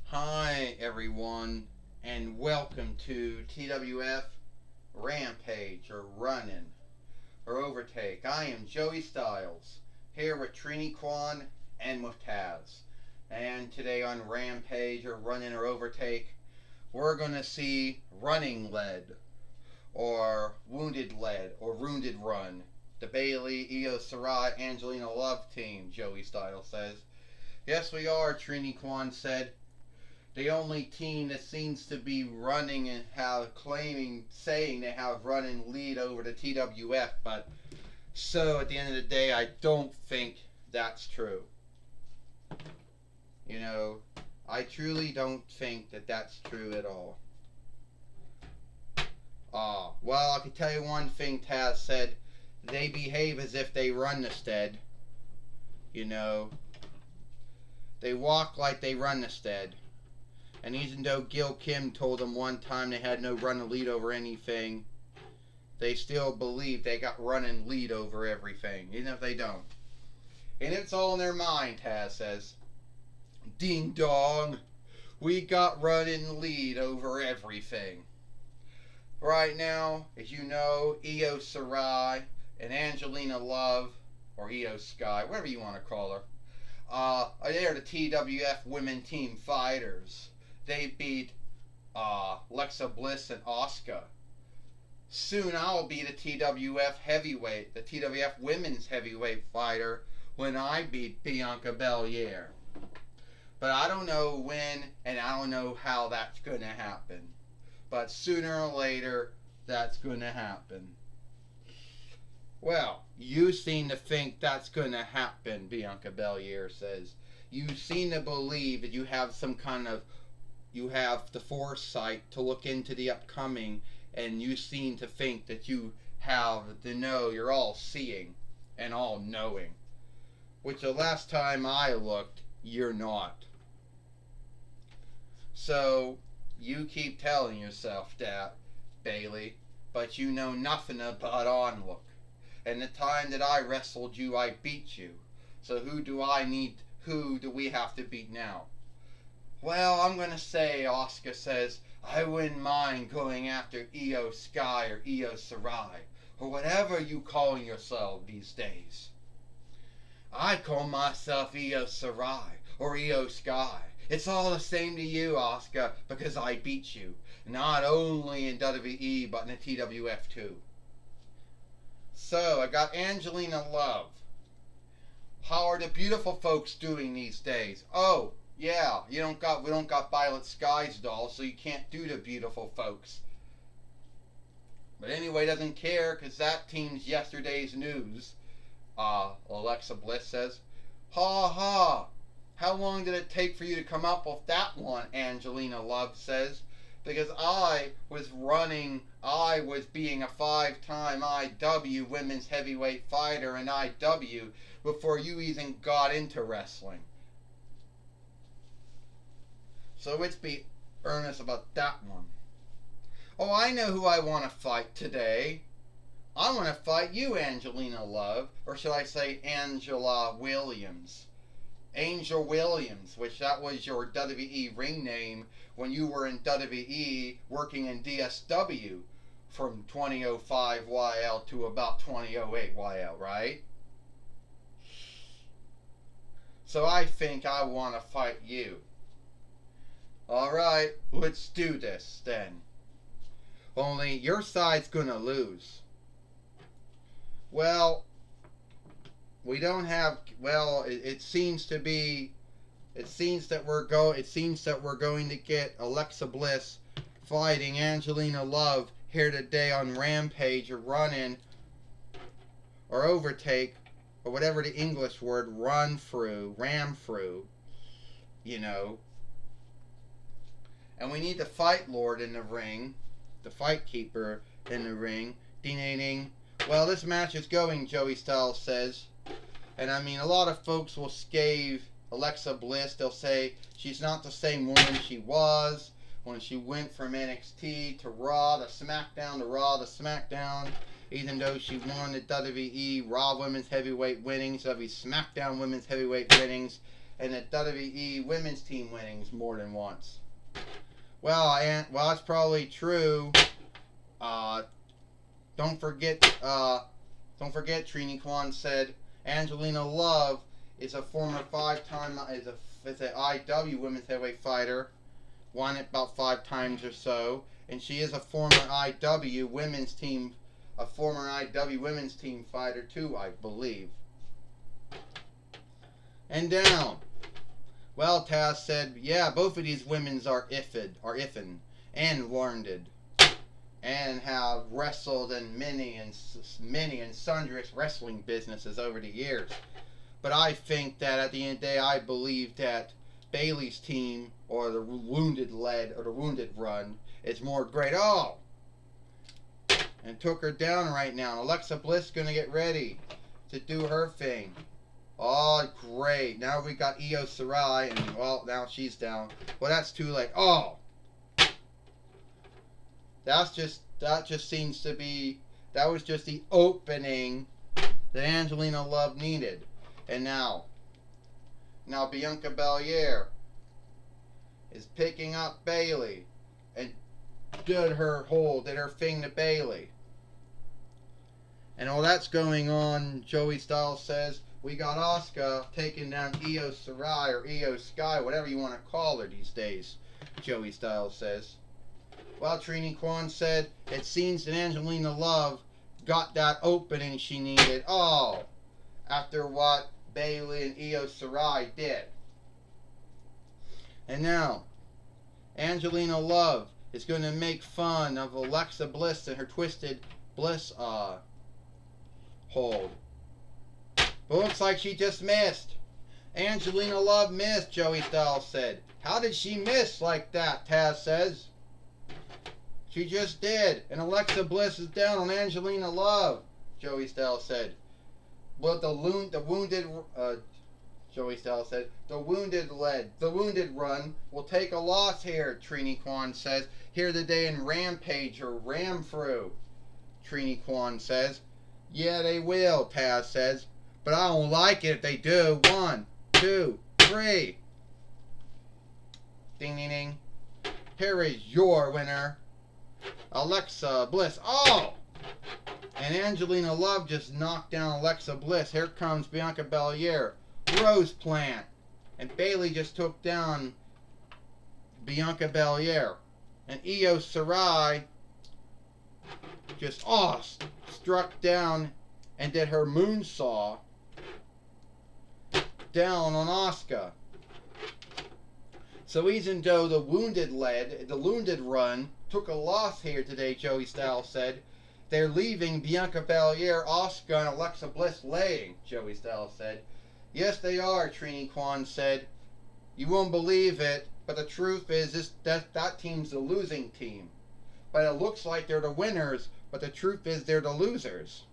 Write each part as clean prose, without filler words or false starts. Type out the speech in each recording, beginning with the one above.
Hi everyone, and welcome to TWF Rampage, or Runnin', or Overtake. I am Joey Styles, here with Trini Kwan and with Taz. And today on Rampage, or Runnin' or Overtake, we're going to see Running Lead, or Wounded Lead, or Wounded Run. The Bailey, Io Sarai, Angelina Love team, Joey Styles says. Yes, we are, Trini Kwan said. The only team that seems to be running and saying they have running lead over the TWF, but so at the end of the day, I don't think that's true. You know, I truly don't think that that's true at all. Well, I can tell you one thing Taz said. They behave as if they run the stead. You know, they walk like they run the stead. And even though Gil Kim told them one time they had no run and lead over anything, they still believe they got run and lead over everything, even if they don't. And it's all in their mind, Taz says. Ding dong, we got run and lead over everything. Right now, as you know, Io Sarai and Angelina Love, or Io Sky, whatever you want to call her, they're the TWF women team fighters. They beat Alexa Bliss and Asuka. Soon I'll be the TWF heavyweight, the TWF women's heavyweight fighter when I beat Bianca Belair. But I don't know when and I don't know how that's going to happen. But sooner or later, that's going to happen. Well, you seem to think that's going to happen, Bianca Belair says. You seem to believe that you have the foresight to look into the upcoming, and you seem to think that you have the know, you're all seeing and all knowing. Which the last time I looked, you're not. So, you keep telling yourself that, Bailey, but you know nothing about onlook. And the time that I wrestled you, I beat you. So who do we have to beat now? Well, I'm going to say, Asuka says, I wouldn't mind going after Io Sky or Io Sarai, or whatever you calling yourself these days. I call myself Io Sarai, or Io Sky. It's all the same to you, Asuka, because I beat you. Not only in WWE, but in the TWF too. So, I got Angelina Love. How are the beautiful folks doing these days? Oh, yeah, we don't got Violet Sky's doll, so you can't do the beautiful folks. But anyway, doesn't care, because that team's yesterday's news. Alexa Bliss says, ha ha, how long did it take for you to come up with that one, Angelina Love says. Because I was being a 5-time IW women's heavyweight fighter in IW before you even got into wrestling. So let's be earnest about that one. Oh, I know who I want to fight today. I want to fight you, Angelina Love, or should I say Angela Williams. Angel Williams, which that was your WWE ring name when you were in WWE working in DSW from 2005 YL to about 2008 YL, right? So I think I want to fight you. Alright, let's do this then. Only your side's gonna lose. Well, we don't have. Well, it seems that we're going to get Alexa Bliss fighting Angelina Love here today on Rampage, or Run-In, or Overtake, or whatever the English word ram through, you know. And we need the Fight Lord in the ring, the Fight Keeper in the ring. Ding ding ding. Well, this match is going, Joey Styles says. And I mean, a lot of folks will scathe Alexa Bliss. They'll say she's not the same woman she was when she went from NXT to Raw to SmackDown to Raw to SmackDown. even though she won the WWE Raw Women's Heavyweight winnings, WWE SmackDown Women's Heavyweight winnings, and the WWE Women's Team winnings more than once. Well, it's probably true. Don't forget, Trini Kwan said Angelina Love is a former five-time is an IW Women's Heavyweight fighter, won it about 5 times or so, and she is a former IW Women's Team fighter too, I believe. And down. Well, Taz said, yeah, both of these women's are iffin and learned, and have wrestled in many and sundry wrestling businesses over the years. But I think that at the end of the day, I believe that Bayley's team, or the Wounded Run, is more great. Oh! And took her down right now. And Alexa Bliss gonna get ready to do her thing. Oh, great. Now we got Io Shirai, and, well, now she's down. Well, that's too late. Oh! That just seems to be, that was just the opening that Angelina Love needed. And now Bianca Belair is picking up Bayley and did her thing to Bayley. And all that's going on, Joey Styles says, we got Asuka taking down Io Shirai, or Io Sky, whatever you want to call her these days, Joey Styles says. Well, Trini Kwan said, it seems that Angelina Love got that opening she needed. Oh, after what Bayley and Io Shirai did. And now, Angelina Love is going to make fun of Alexa Bliss and her Twisted Bliss hold. But looks like she just missed. Angelina Love missed, Joey Styles said. How did she miss like that, Taz says. She just did. And Alexa Bliss is down on Angelina Love, Joey Styles said. Well, Joey Styles said, the Wounded Run will take a loss here, Trini Kwan says. Here today in Rampage, or Ram Through, Trini Kwan says. Yeah, they will, Taz says. But I don't like it if they do. 1, 2, 3. Ding, ding, ding. Here is your winner, Alexa Bliss. Oh! And Angelina Love just knocked down Alexa Bliss. Here comes Bianca Belair. Rose Plant. And Bayley just took down Bianca Belair. And Io Shirai just struck down and did her moonsaw down on Asuka. So even though the Wounded Run took a loss here today, Joey Styles said, they're leaving Bianca Belair, Asuka, and Alexa Bliss laying, Joey Styles said. Yes, they are, Trini Kwan said. You won't believe it, but the truth is that team's the losing team. But it looks like they're the winners, but the truth is they're the losers.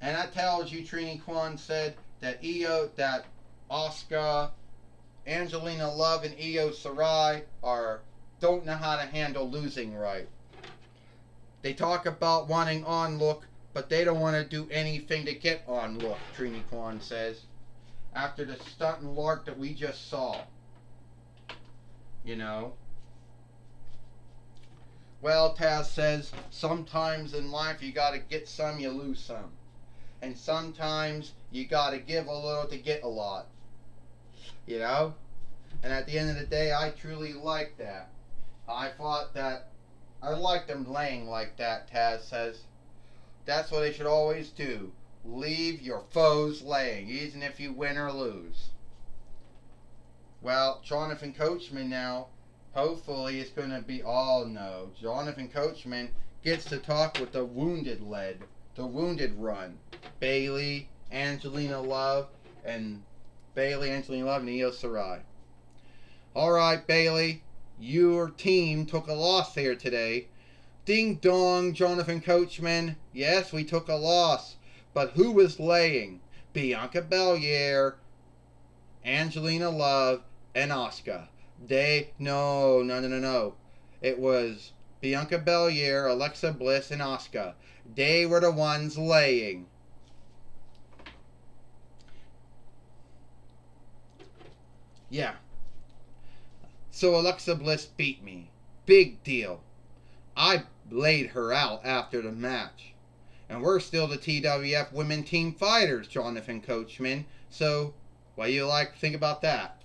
And that tells you, Trini Kwan said, that Asuka, Angelina Love, and Io Shirai don't know how to handle losing right. They talk about wanting on look, but they don't want to do anything to get on look, Trini Kwan says. After the stunt and lark that we just saw. You know. Well, Taz says, sometimes in life you gotta get some, you lose some. And sometimes you gotta give a little to get a lot. You know? And at the end of the day, I truly like that. I thought that I like them laying like that, Taz says. That's what they should always do. Leave your foes laying, even if you win or lose. Well, Jonathan Coachman now, hopefully it's going to be Jonathan Coachman gets to talk with the Wounded Run. Bayley, Angelina Love, and Io Shirai. Alright, Bayley, your team took a loss here today. Ding dong, Jonathan Coachman. Yes, we took a loss. But who was laying? Bianca Belair, Angelina Love, and Asuka. No. It was Bianca Belair, Alexa Bliss, and Asuka. They were the ones laying. Yeah. So Alexa Bliss beat me. Big deal. I laid her out after the match. And we're still the TWF Women Team Fighters, Jonathan Coachman. So, what do you think about that?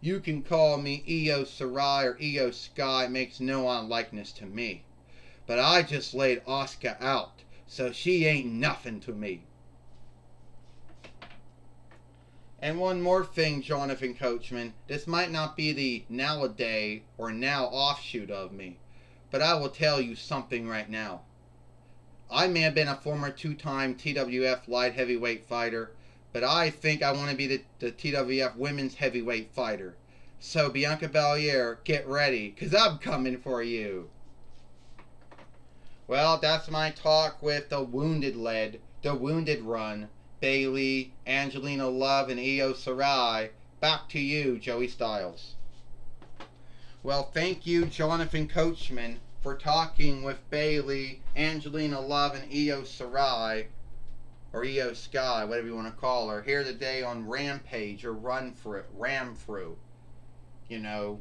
You can call me Io Sarai or Io Sky. It makes no unlikeness to me. But I just laid Asuka out, so she ain't nothing to me. And one more thing, Jonathan Coachman. This might not be the nowadays or now offshoot of me, but I will tell you something right now. I may have been a former two-time TWF light heavyweight fighter, but I think I want to be the TWF women's heavyweight fighter. So Bianca Belair, get ready, because I'm coming for you. Well, that's my talk with the Wounded Run, Bayley, Angelina Love, and Io Sarai. Back to you, Joey Styles. Well, thank you, Jonathan Coachman, for talking with Bayley, Angelina Love, and Io Sarai, or Io Sky, whatever you want to call her, here today on Rampage, or Ram Through. You know,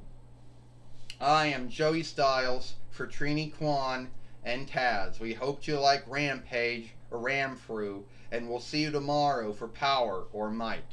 I am Joey Styles for Trini Kwan and Taz. We hope you like Rampage, or Ram Through, and we'll see you tomorrow for Power or Might.